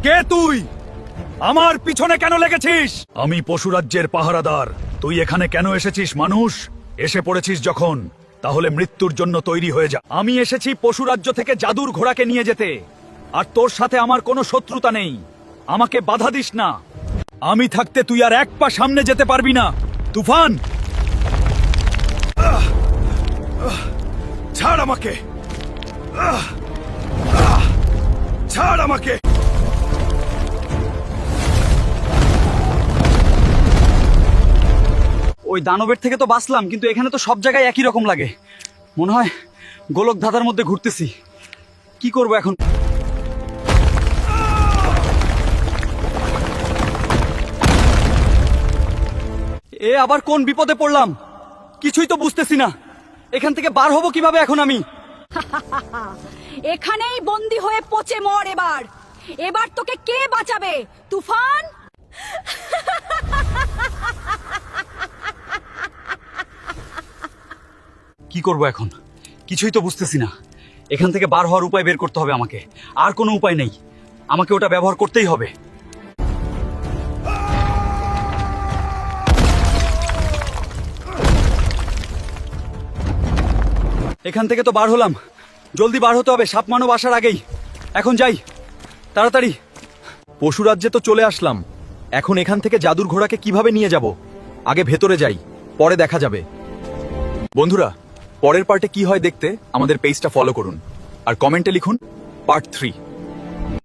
কে তুই? আমার পিছনে কেন লেগেছিস? আমি পশুরাজ্যের পাহারাদার। তুই এখানে কেন এসেছিস মানুষ? এসে পড়েছিস যখন, তাহলে মৃত্যুর জন্য তৈরি হয়ে যা। আমি এসেছি পশুরাজ্য থেকে জাদুর ঘোড়াকে নিয়ে যেতে, আর তোর সাথে আমার কোনো শত্রুতা নেই। আমাকে বাধা দিস না। আমি থাকতে তুই আর এক পা সামনে যেতে পারবি না। তুফান, ছাড় আমাকে, ছাড় আমাকে। ওই দানবের থেকে তো বাঁচলাম, কিন্তু এখানে তো সব জায়গায় একই রকম লাগে। মনে হয় গোলক ধাঁধার মধ্যে ঘুরতেছি। কি করব এখন? এ আবার কোন বিপদে পড়লাম? কিছুই তো বুঝতেছি না। এখান থেকে বার হব কিভাবে এখন আমি? এখানেই বন্দি হয়ে পচে মর। এবার এবার তোকে কে বাঁচাবে? তুফান, কি করব এখন? কিছুই তো বুঝতেছি না। এখান থেকে বার হওয়ার উপায় বের করতে হবে আমাকে। আর কোনো উপায় নেই, আমাকে ওটা ব্যবহার করতেই হবে। এখান থেকে তো বার হলাম, জলদি বার হতে হবে সাপ মানব আসার আগেই। এখন যাই তাড়াতাড়ি। পশুরাজ্যে তো চলে আসলাম, এখন এখান থেকে জাদুর ঘোড়াকে কিভাবে নিয়ে যাব? আগে ভেতরে যাই, পরে দেখা যাবে। বন্ধুরা, পরের পার্টে কি হয় দেখতে আমাদের পেজটা ফলো করুন আর কমেন্টে লিখুন পার্ট 3।